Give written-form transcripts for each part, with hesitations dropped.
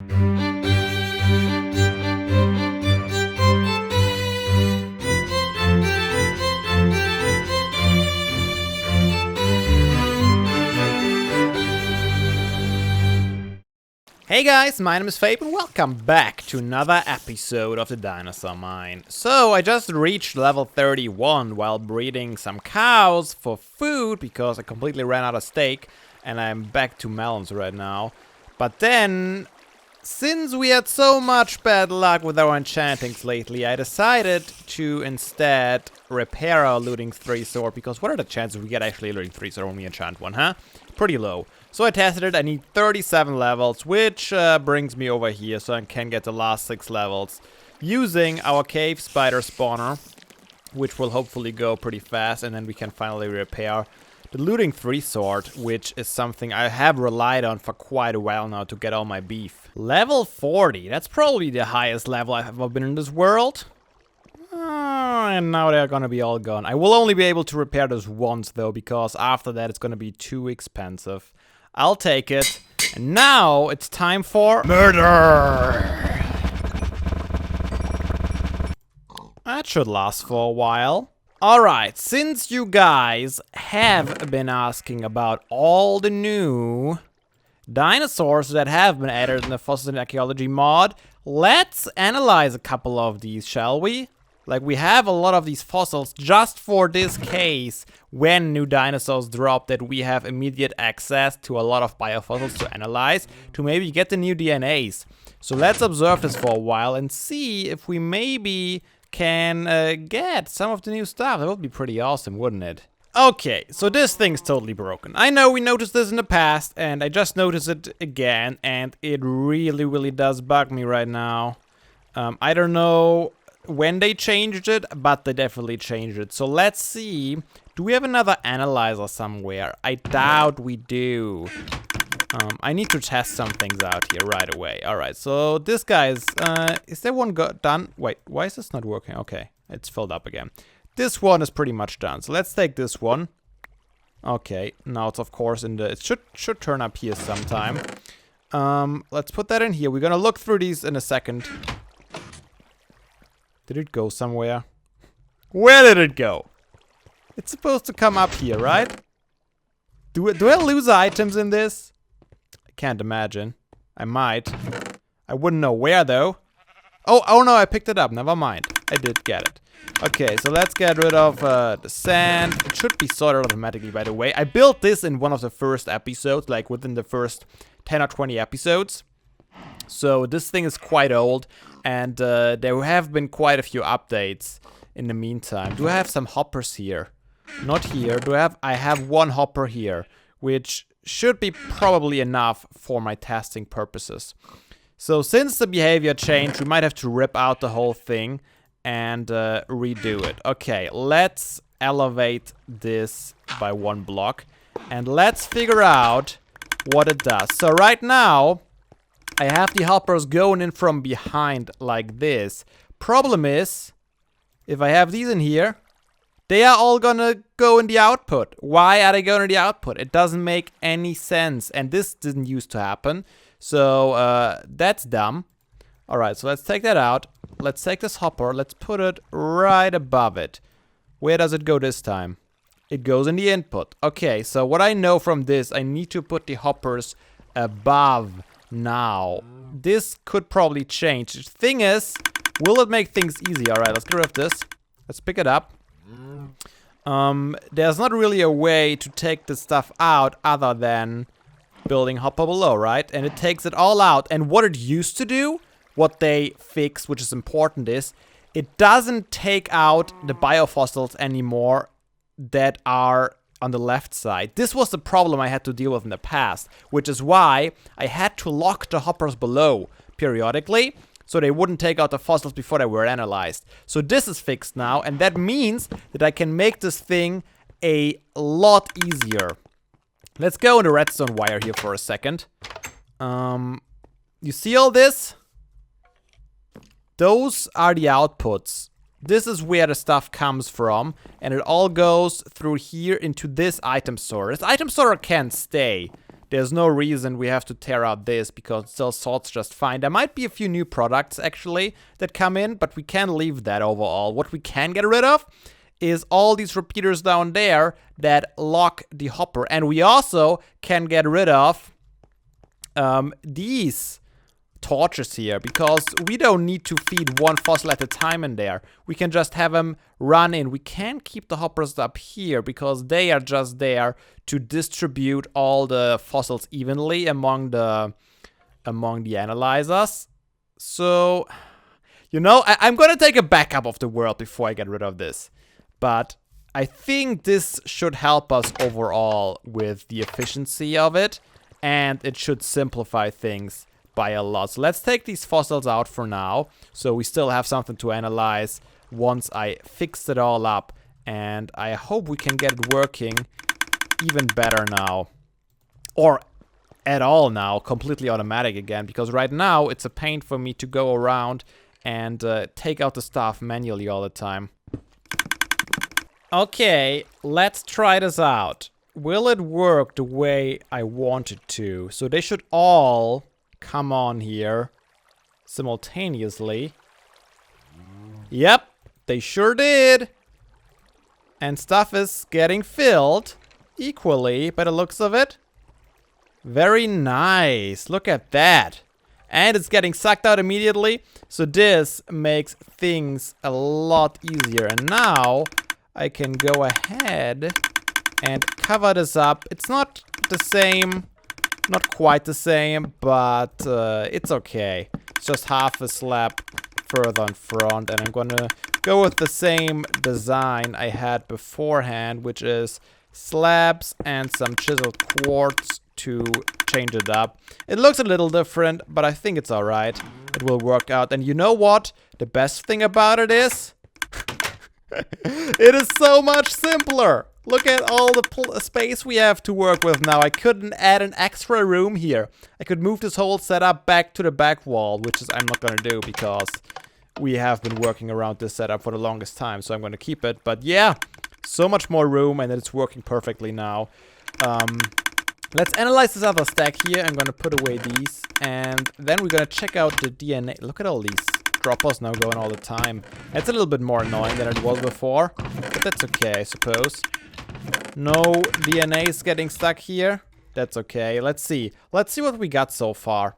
Hey guys, my name is Fabe and welcome back to another episode of the Dinosaur Mine. So I just reached level 31 while breeding some cows for food because I completely ran out of steak and I'm back to melons right now. But then, since we had so much bad luck with our enchantings lately, I decided to instead repair our looting 3 sword, because what are the chances we get actually a looting 3 sword when we enchant one, huh? Pretty low. So I tested it. I need 37 levels, which brings me over here so I can get the last 6 levels using our cave spider spawner, which will hopefully go pretty fast, and then we can finally repair the looting 3 sword, which is something I have relied on for quite a while now to get all my beef. Level 40, that's probably the highest level I've ever been in this world. And now they're gonna be all gone. I will only be able to repair this once though, because after that it's gonna be too expensive. I'll take it. And now it's time for murder! That should last for a while. Alright, since you guys have been asking about all the new dinosaurs that have been added in the Fossils and Archaeology mod, let's analyze a couple of these, shall we? Like, we have a lot of these fossils just for this case when new dinosaurs drop, that we have immediate access to a lot of biofossils to analyze to maybe get the new DNAs. So let's observe this for a while and see if we maybe can get some of the new stuff. That would be pretty awesome, wouldn't it? Okay, so this thing's totally broken. I know we noticed this in the past and I just noticed it again, and it really does bug me right now. I don't know when they changed it, but they definitely changed it. So let's see. Do we have another analyzer somewhere? I doubt we do. I need to test some things out here right away. Alright, so this guy's... is there one done? Wait, why is this not working? Okay, it's filled up again. This one is pretty much done. So let's take this one. Okay, now it's of course in the... It should turn up here sometime. Let's put that in here. We're gonna look through these in a second. Did it go somewhere? Where did it go? It's supposed to come up here, right? Do I lose items in this? I can't imagine. I might. I wouldn't know where though. Oh no, I picked it up. Never mind. I did get it. Okay, so let's get rid of the sand. It should be sorted automatically, by the way. I built this in one of the first episodes, like within the first 10 or 20 episodes. So this thing is quite old, and there have been quite a few updates in the meantime. Do I have some hoppers here? Not here. I have one hopper here, which should be probably enough for my testing purposes. So since the behavior changed, we might have to rip out the whole thing and redo it. Okay, let's elevate this by 1 block, and let's figure out what it does. So right now, I have the hoppers going in from behind like this. Problem is, if I have these in here, they are all gonna go in the output. Why are they going in the output? It doesn't make any sense. And this didn't used to happen. So that's dumb. Alright, so let's take that out. Let's take this hopper. Let's put it right above it. Where does it go this time? It goes in the input. Okay, so what I know from this, I need to put the hoppers above. Now, this could probably change. The thing is, will it make things easy? Alright, let's get rid of this. Let's pick it up. There's not really a way to take this stuff out other than building hopper below, right? And it takes it all out. And what it used to do, what they fixed, which is important, is it doesn't take out the biofossils anymore that are on the left side. This was the problem I had to deal with in the past, which is why I had to lock the hoppers below periodically, so they wouldn't take out the fossils before they were analyzed. So this is fixed now, and that means that I can make this thing a lot easier. Let's go into redstone wire here for a second. You see all this? Those are the outputs. This is where the stuff comes from, and it all goes through here into this item store. This item store can stay. there's no reason we have to tear out this because it still sorts just fine. There might be a few new products actually that come in, but we can leave that overall. What we can get rid of is all these repeaters down there that lock the hopper. And we also can get rid of these torches here, because we don't need to feed one fossil at a time in there. We can just have them run in. We can keep the hoppers up here because they are just there to distribute all the fossils evenly among the analyzers. So, you know, I'm gonna take a backup of the world before I get rid of this. But I think this should help us overall with the efficiency of it, and it should simplify things by a lot. So let's take these fossils out for now, so we still have something to analyze once I fix it all up, and I hope we can get it working even better now, or at all now, completely automatic again, because right now it's a pain for me to go around and take out the stuff manually all the time. Okay, let's try this out. Will it work the way I want it to? So they should all come on here simultaneously. Yep, they sure did. And stuff is getting filled equally by the looks of it. Very nice. Look at that. And it's getting sucked out immediately. So this makes things a lot easier. And now I can go ahead and cover this up. It's not the same. Not quite the same, but it's okay. It's just half a slab further in front, and I'm gonna go with the same design I had beforehand, which is slabs and some chiseled quartz to change it up. It looks a little different, but I think it's alright. It will work out. And you know what? The best thing about it is it is so much simpler. Look at all the space we have to work with now. I couldn't add an extra room here. I could move this whole setup back to the back wall, which is I'm not gonna do because we have been working around this setup for the longest time, so I'm gonna keep it. But yeah, so much more room, and it's working perfectly now. Let's analyze this other stack here. I'm gonna put away these, and then we're gonna check out the DNA. Look at all these droppers now going all the time. It's a little bit more annoying than it was before, but that's okay, I suppose. No DNA is getting stuck here. That's okay. Let's see. Let's see what we got so far.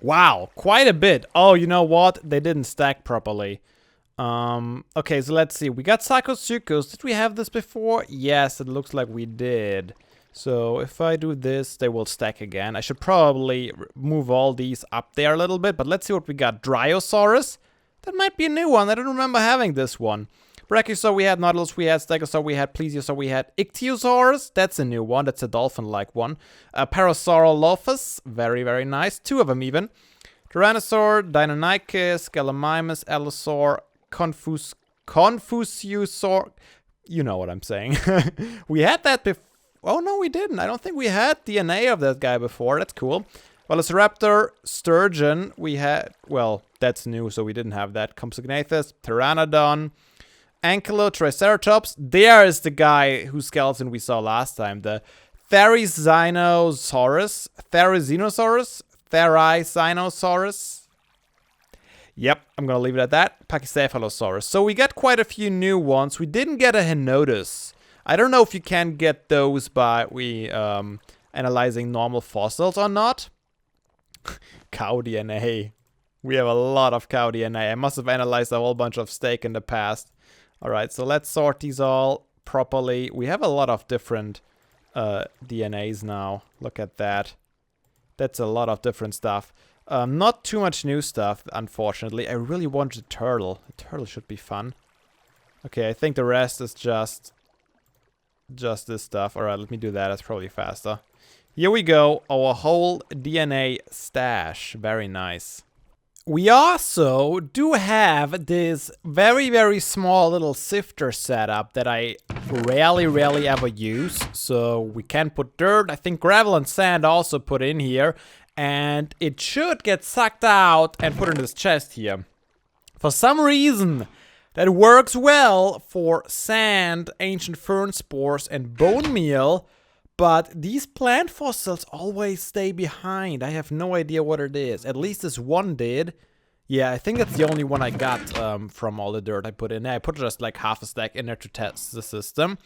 Wow, quite a bit. Oh, you know what? They didn't stack properly. Okay, so let's see. We got Psychosuchus. Did we have this before? Yes, it looks like we did. So if I do this, they will stack again. I should probably move all these up there a little bit, but let's see what we got. Dryosaurus? That might be a new one. I don't remember having this one. Brachiosaur, we had Nautilus, we had Stegosaur, we had Plesiosaur, we had Ichthyosaurus. That's a new one. That's a dolphin-like one. Parasaurolophus. Very, very nice. Two of them even. Tyrannosaur, Deinonychus, Gallimimus, Allosaur, Confuciusaur. You know what I'm saying. We had that before. Oh, no, we didn't. I don't think we had DNA of that guy before. That's cool. Velociraptor, Sturgeon. We had... Well, that's new, so we didn't have that. Compsognathus, Pteranodon, Ankylo, Triceratops. There is the guy whose skeleton we saw last time. The Therizinosaurus. Therizinosaurus. Yep, I'm gonna leave it at that. Pachycephalosaurus. So we got quite a few new ones. We didn't get a Henotus. I don't know if you can get those by analyzing normal fossils or not. Cow DNA. We have a lot of cow DNA. I must have analyzed a whole bunch of steak in the past. Alright, so let's sort these all properly. We have a lot of different DNAs now. Look at that. That's a lot of different stuff. Not too much new stuff, unfortunately. I really want a turtle. A turtle should be fun. Okay, I think the rest is just this stuff. Alright, let me do that. That's probably faster. Here we go. Our whole DNA stash. Very nice. We also do have this very, very small little sifter setup that I rarely ever use. So we can put dirt, I think gravel and sand also put in here. And it should get sucked out and put in this chest here. For some reason, that works well for sand, ancient fern spores, and bone meal. But these plant fossils always stay behind. I have no idea what it is. At least this one did. Yeah, I think that's the only one I got from all the dirt I put in there. I put just like half a stack in there to test the system.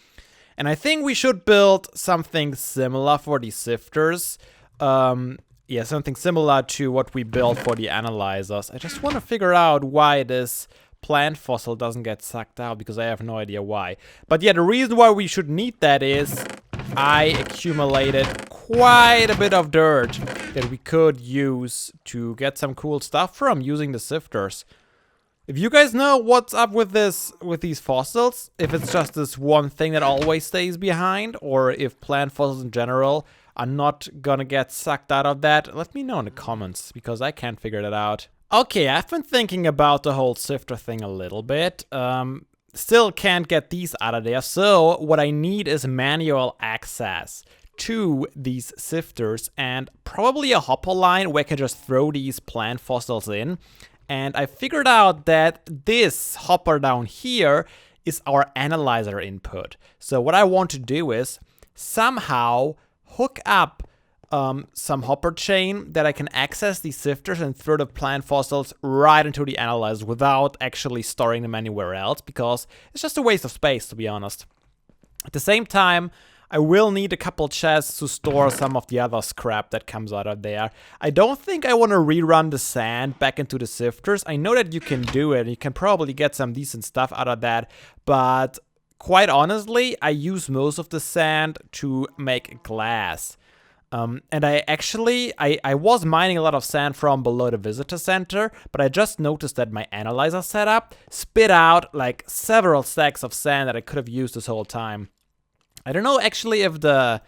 And I think we should build something similar for the sifters. Yeah, something similar to what we built for the analyzers. I just want to figure out why this plant fossil doesn't get sucked out, because I have no idea why. But yeah, the reason why we should need that is I accumulated quite a bit of dirt that we could use to get some cool stuff from using the sifters. If you guys know what's up with these fossils, if it's just this one thing that always stays behind, or if plant fossils in general are not gonna get sucked out of that, let me know in the comments, because I can't figure that out. Okay, I've been thinking about the whole sifter thing a little bit. Still can't get these out of there, so what I need is manual access to these sifters and probably a hopper line where I can just throw these plant fossils in. And I figured out that this hopper down here is our analyzer input. So what I want to do is somehow hook up some hopper chain that I can access these sifters and throw the plant fossils right into the analyzer without actually storing them anywhere else, because it's just a waste of space, to be honest. At the same time, I will need a couple chests to store some of the other scrap that comes out of there. I don't think I want to rerun the sand back into the sifters. I know that you can do it. You can probably get some decent stuff out of that, but quite honestly, I use most of the sand to make glass. And I was mining a lot of sand from below the visitor center, but I just noticed that my analyzer setup spit out like several stacks of sand that I could have used this whole time. I don't know actually if the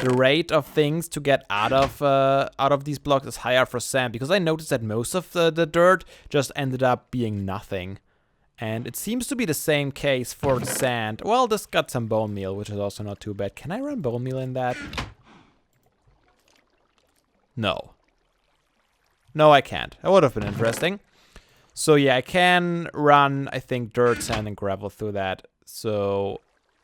rate of things to get out of these blocks is higher for sand, because I noticed that most of the dirt just ended up being nothing. And it seems to be the same case for the sand. Well, this got some bone meal, which is also not too bad. Can I run bone meal in that? No. No, I can't. That would have been interesting. So yeah, I can run, I think, dirt, sand, and gravel through that. So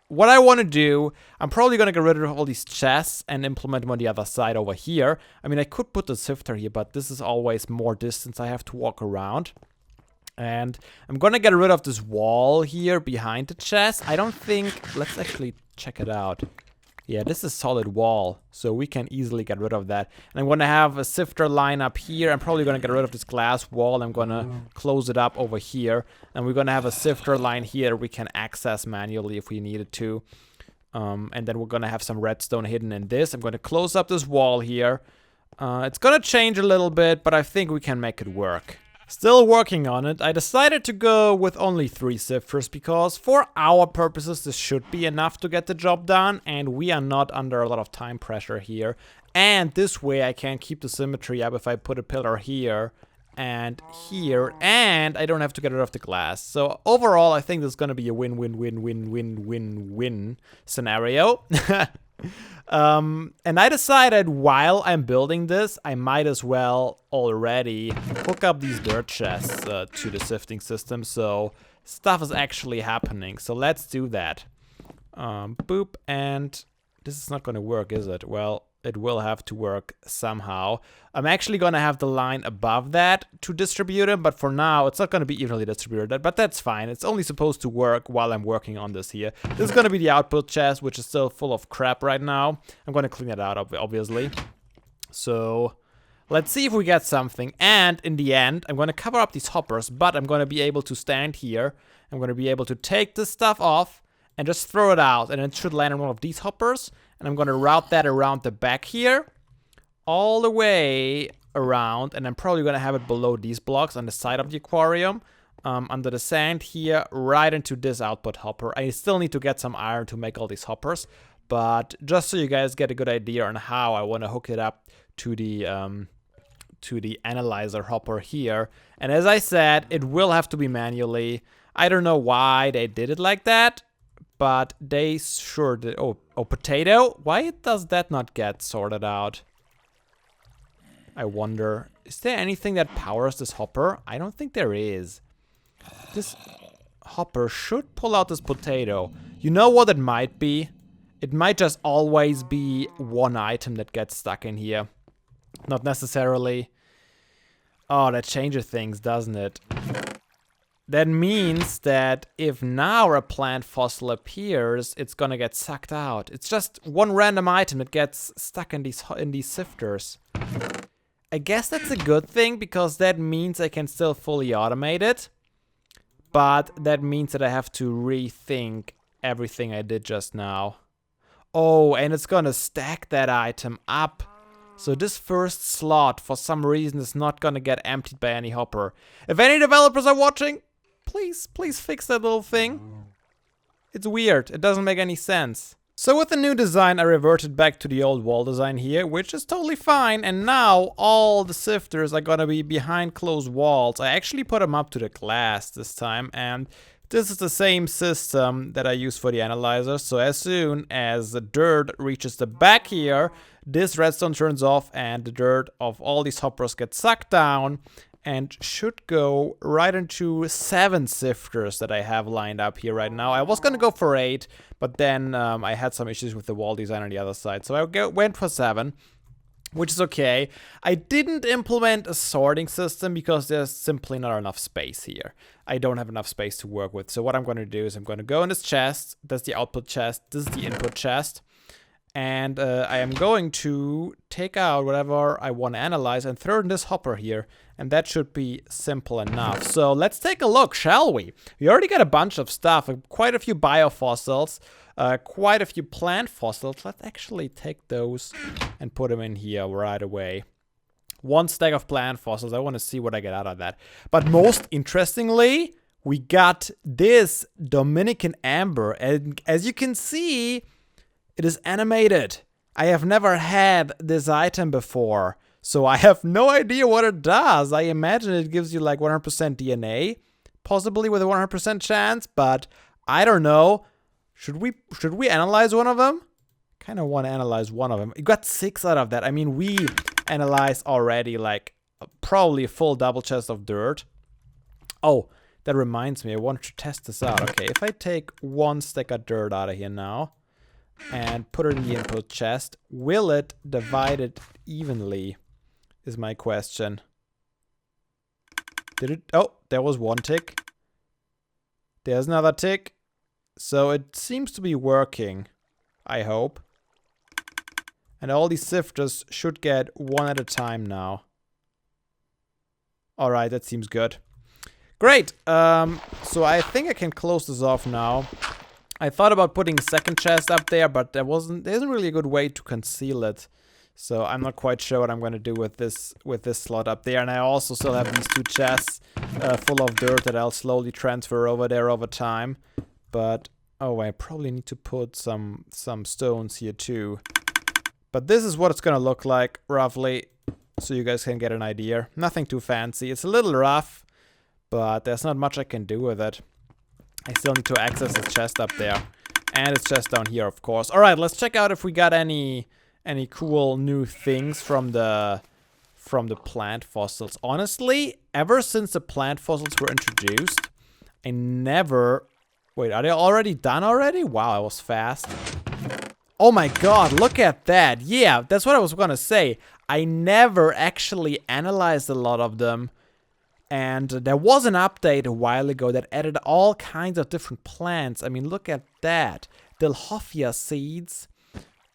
what I want to do, I'm probably going to get rid of all these chests and implement them on the other side over here. I mean, I could put the sifter here, but this is always more distance I have to walk around. And I'm going to get rid of this wall here behind the chest. I don't think... Let's actually check it out. Yeah, this is solid wall, so we can easily get rid of that. And I'm going to have a sifter line up here. I'm probably going to get rid of this glass wall. I'm going to close it up over here. And we're going to have a sifter line here we can access manually if we needed to. And then we're going to have some redstone hidden in this. I'm going to close up this wall here. It's going to change a little bit, but I think we can make it work. Still working on it. I decided to go with only 3 sifters because for our purposes this should be enough to get the job done, and we are not under a lot of time pressure here. And this way I can keep the symmetry up if I put a pillar here and here, and I don't have to get rid of the glass. So overall I think this is gonna be a win-win-win-win-win-win-win scenario. And I decided while I'm building this, I might as well already hook up these dirt chests to the sifting system, so stuff is actually happening. So let's do that. Boop, and this is not gonna work, is it? Well, it will have to work somehow. I'm actually gonna have the line above that to distribute them, but for now it's not gonna be evenly distributed, but that's fine. It's only supposed to work while I'm working on this here. This is gonna be the output chest, which is still full of crap right now. I'm gonna clean it out, obviously. So let's see if we get something, and in the end I'm gonna cover up these hoppers, but I'm gonna be able to stand here. I'm gonna be able to take this stuff off and just throw it out, and it should land on one of these hoppers. And I'm gonna route that around the back here, all the way around, and I'm probably gonna have it below these blocks on the side of the aquarium, under the sand here, right into this output hopper. I still need to get some iron to make all these hoppers, but just so you guys get a good idea on how I wanna hook it up to the analyzer hopper here. And as I said, it will have to be manually. I don't know why they did it like that, but they sure did. Oh, potato? Why does that not get sorted out? I wonder. Is there anything that powers this hopper? I don't think there is. This hopper should pull out this potato. You know what it might be? It might just always be one item that gets stuck in here. Not necessarily. Oh, that changes things, doesn't it? That means that if now a plant fossil appears, it's gonna get sucked out. It's just one random item that gets stuck in these sifters. I guess that's a good thing because that means I can still fully automate it. But that means that I have to rethink everything I did just now. Oh, and it's gonna stack that item up. So this first slot, for some reason, is not gonna get emptied by any hopper. If any developers are watching, please fix that little thing. It's weird. It doesn't make any sense. So with the new design, I reverted back to the old wall design here, which is totally fine. And now all the sifters are gonna be behind closed walls. I actually put them up to the glass this time, and this is the same system that I use for the analyzer. So as soon as the dirt reaches the back here, this redstone turns off and the dirt of all these hoppers gets sucked down and should go right into 7 sifters that I have lined up here right now. I was gonna go for 8, but then I had some issues with the wall design on the other side. So I went for 7. Which is okay. I didn't implement a sorting system because there's simply not enough space here. I don't have enough space to work with. So what I'm going to do is I'm going to go in this chest. That's the output chest. This is the input chest. And I am going to take out whatever I want to analyze and throw it in this hopper here. And that should be simple enough. So let's take a look, shall we? We already got a bunch of stuff. Quite a few biofossils. Quite a few plant fossils. Let's actually take those and put them in here right away. 1 stack of plant fossils. I want to see what I get out of that. But most interestingly, we got this Dominican amber. And as you can see, it is animated. I have never had this item before. So I have no idea what it does. I imagine it gives you like 100% DNA. Possibly with a 100% chance. But I don't know. Should we analyze one of them? Kind of want to analyze one of them. You got 6 out of that. I mean, we analyzed already like probably a full double chest of dirt. Oh, that reminds me. I want to test this out. Okay, if I take 1 stack of dirt out of here now and put it in the input chest, will it divide it evenly? Is my question. Did it? Oh, there was 1 tick. There's another tick. So it seems to be working, I hope. And all these sifters should get 1 at a time now. Alright, that seems good. Great! So I think I can close this off now. I thought about putting a second chest up there, but there isn't really a good way to conceal it. So I'm not quite sure what I'm going to do with this slot up there. And I also still have these 2 chests full of dirt that I'll slowly transfer over there over time. But, oh, I probably need to put some stones here too. But this is what it's gonna look like, roughly, so you guys can get an idea. Nothing too fancy. It's a little rough, but there's not much I can do with it. I still need to access the chest up there. And it's chest down here, of course. Alright, let's check out if we got any cool new things from the plant fossils. Honestly, ever since the plant fossils were introduced, I never... Wait, are they already done already? Wow, I was fast. Oh my god, look at that. Yeah, that's what I was gonna say. I never actually analyzed a lot of them. And there was an update a while ago that added all kinds of different plants. I mean, look at that. Dilhophia seeds,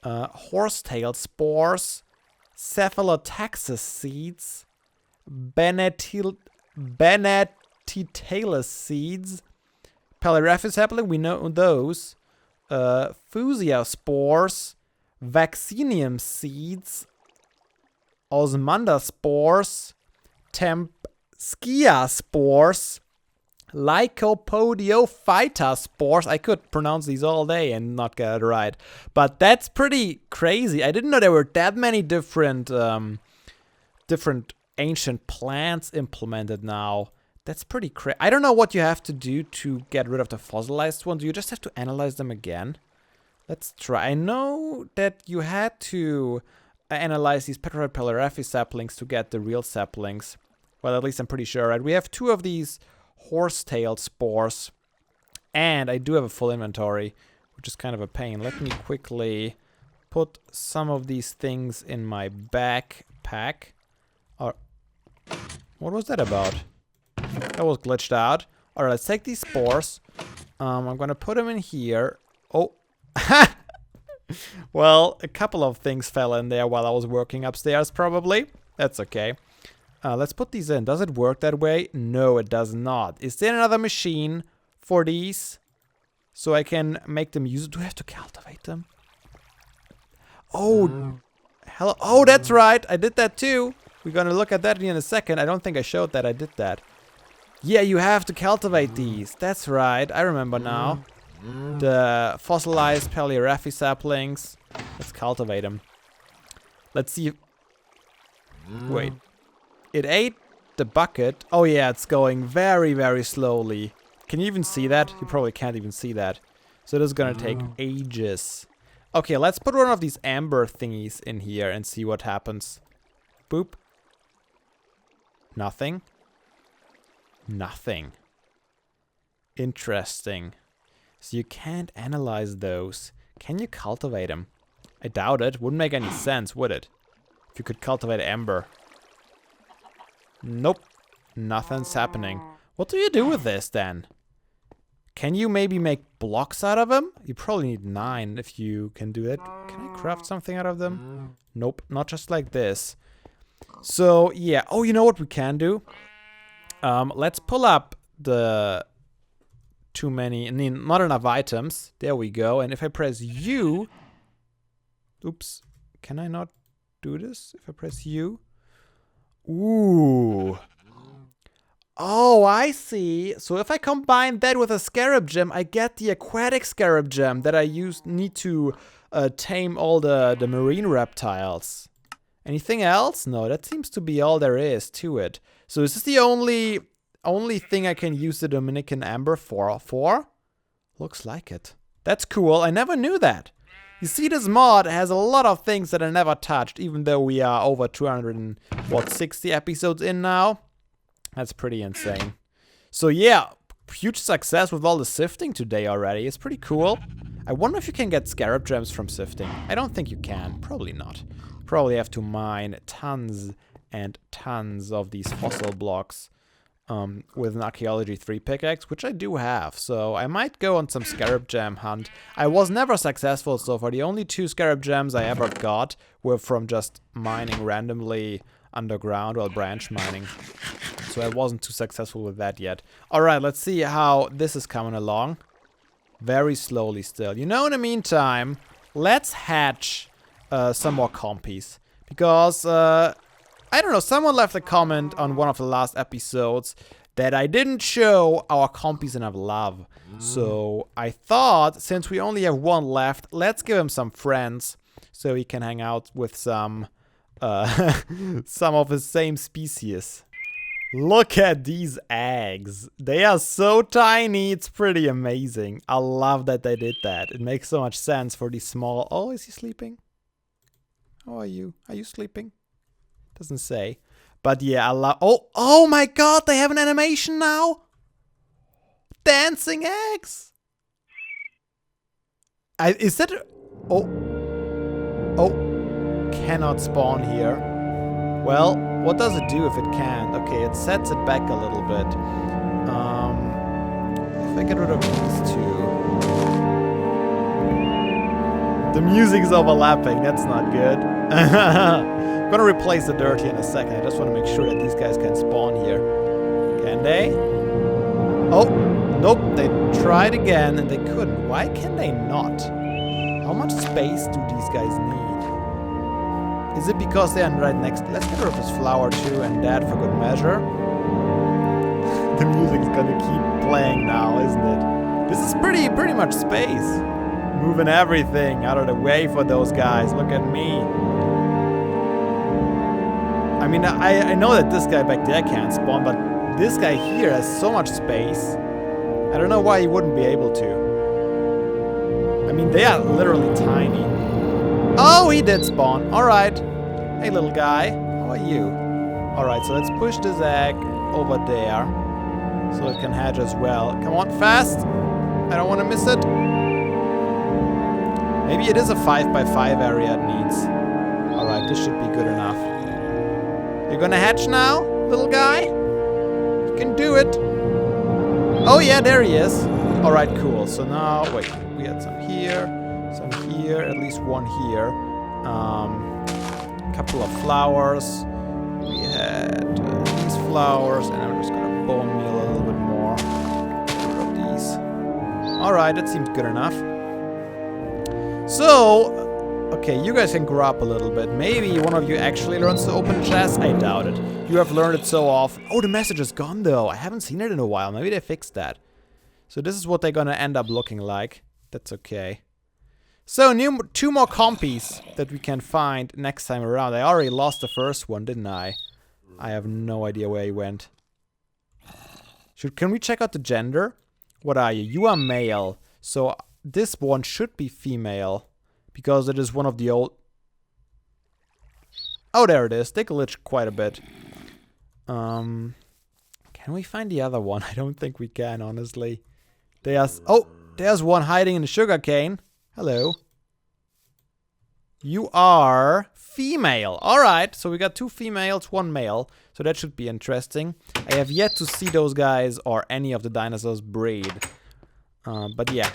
horsetail spores, cephalotaxis seeds, Benetitalus seeds, Paliraphis sapling, we know those. Fusia spores, Vaccinium seeds, Osmunda spores, Tempskia spores, Lycopodiophyta spores. I could pronounce these all day and not get it right. But that's pretty crazy. I didn't know there were that many different ancient plants implemented now. That's pretty crazy. I don't know what you have to do to get rid of the fossilized ones. You just have to analyze them again. Let's try. I know that you had to analyze these Petroid Paliraphis saplings to get the real saplings. Well, at least I'm pretty sure, right? We have 2 of these horsetail spores. And I do have a full inventory, which is kind of a pain. Let me quickly put some of these things in my backpack. Or what was that about? That was glitched out. Alright, let's take these spores. I'm gonna put them in here. Oh. Well, a couple of things fell in there while I was working upstairs, probably. That's okay. Let's put these in. Does it work that way? No, it does not. Is there another machine for these? So I can make them use it. Do I have to cultivate them? Oh, hello. Oh, that's right. I did that too. We're gonna look at that in a second. I don't think I showed that I did that. Yeah, you have to cultivate these. That's right. I remember now. The fossilized Paleoraphy saplings. Let's cultivate them. Let's see. Wait. It ate the bucket. Oh yeah, it's going very, very slowly. Can you even see that? You probably can't even see that. So this is gonna take ages. Okay, let's put one of these amber thingies in here and see what happens. Boop. Nothing. Nothing. Interesting. So you can't analyze those. Can you cultivate them? I doubt it. Wouldn't make any sense, would it? If you could cultivate amber. Nope. Nothing's happening. What do you do with this then? Can you maybe make blocks out of them? You probably need 9 if you can do it. Can I craft something out of them? Nope. Not just like this. So, yeah. Oh, you know what we can do? Let's pull up the too many, not enough items. There we go. And if I press U, oops, can I not do this? If I press U, ooh. Oh, I see. So if I combine that with a scarab gem, I get the aquatic scarab gem that I need to tame all the marine reptiles. Anything else? No, that seems to be all there is to it. So is this the only thing I can use the Dominican amber for? Looks like it. That's cool. I never knew that. You see, this mod has a lot of things that I never touched, even though we are over 260 episodes in now. That's pretty insane. So yeah, huge success with all the sifting today already. It's pretty cool. I wonder if you can get scarab gems from sifting. I don't think you can. Probably not. Probably have to mine tons and tons of these fossil blocks with an Archaeology 3 pickaxe, which I do have. So I might go on some scarab gem hunt. I was never successful so far. The only 2 scarab gems I ever got were from just mining randomly underground while branch mining. So I wasn't too successful with that yet. Alright, let's see how this is coming along. Very slowly still. You know, in the meantime, let's hatch some more compies. Because, I don't know, someone left a comment on one of the last episodes that I didn't show our compies enough love. So I thought, since we only have 1 left, let's give him some friends. So he can hang out with some of his same species. Look at these eggs. They are so tiny, it's pretty amazing. I love that they did that. It makes so much sense for these small... Oh, is he sleeping? How are you? Are you sleeping? Doesn't say. But yeah, I love... Oh my god, they have an animation now? Dancing eggs! Is that... Oh, cannot spawn here. Well, what does it do if it can't? Okay, it sets it back a little bit. If I get rid of these 2... The music is overlapping, that's not good. I'm gonna replace the dirt here in a second. I just want to make sure that these guys can spawn here. Can they? Oh, nope, they tried again and they couldn't. Why can they not? How much space do these guys need? Is it because they are right next? Let's get rid of this flower too and that for good measure. The music's gonna keep playing now, isn't it? This is pretty much space. Moving everything out of the way for those guys. Look at me. I mean, I know that this guy back there can't spawn, but this guy here has so much space. I don't know why he wouldn't be able to. I mean, they are literally tiny. Oh, he did spawn. Alright. Hey, little guy. How are you? Alright, so let's push this egg over there so it can hatch as well. Come on, fast. I don't want to miss it. Maybe it is a 5x5 area it needs. Alright, this should be good enough. You're gonna hatch now, little guy? You can do it. Oh yeah, there he is. Alright, cool. So now, wait, we had some here, at least one here. Couple of flowers. We had these flowers, and I'm just gonna bone meal a little bit more. Get rid of these. Alright, that seems good enough. So, okay, you guys can grow up a little bit. Maybe one of you actually learns to open chests. I doubt it. You have learned it so often. Oh, the message is gone though. I haven't seen it in a while. Maybe they fixed that. So this is what they're gonna end up looking like. That's okay. So, two more compies that we can find next time around. I already lost the first one, didn't I? I have no idea where he went. Can we check out the gender? What are you? You are male. So, this one should be female. Because it is one of the old... Oh, there it is. They glitched quite a bit. Can we find the other one? I don't think we can, honestly. There's one hiding in the sugarcane. Hello. You are female. Alright, so we got 2 females, 1 male. So that should be interesting. I have yet to see those guys or any of the dinosaurs breed. But yeah.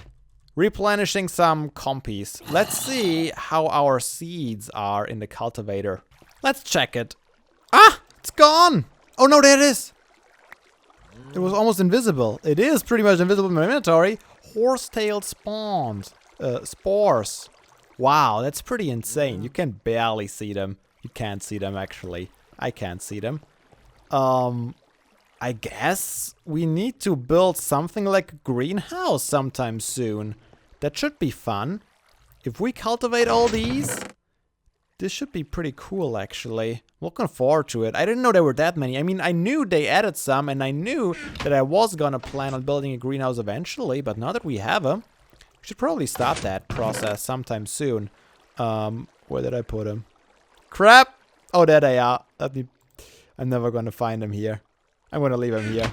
Replenishing some compies. Let's see how our seeds are in the cultivator. Let's check it. Ah! It's gone! Oh no, there it is! It was almost invisible. It is pretty much invisible in my inventory. Horsetail spawns. Spores. Wow, that's pretty insane. You can barely see them. You can't see them, actually. I can't see them. I guess we need to build something like a greenhouse sometime soon. That should be fun. If we cultivate all these, this should be pretty cool, actually. Looking forward to it. I didn't know there were that many. I mean, I knew they added some, and I knew that I was gonna plan on building a greenhouse eventually, but now that we have them, we should probably start that process sometime soon. Where did I put them? Crap! Oh, there they are. I'm never gonna find them here. I'm gonna leave them here.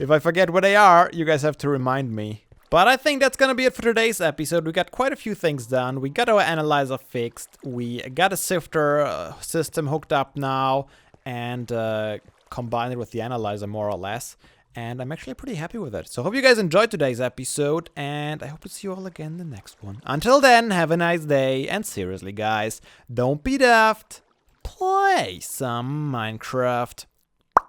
If I forget where they are, you guys have to remind me. But I think that's gonna be it for today's episode. We got quite a few things done. We got our analyzer fixed. We got a sifter system hooked up now. And combined it with the analyzer more or less. And I'm actually pretty happy with it. So I hope you guys enjoyed today's episode. And I hope to see you all again in the next one. Until then, have a nice day. And seriously guys, don't be daft. Play some Minecraft.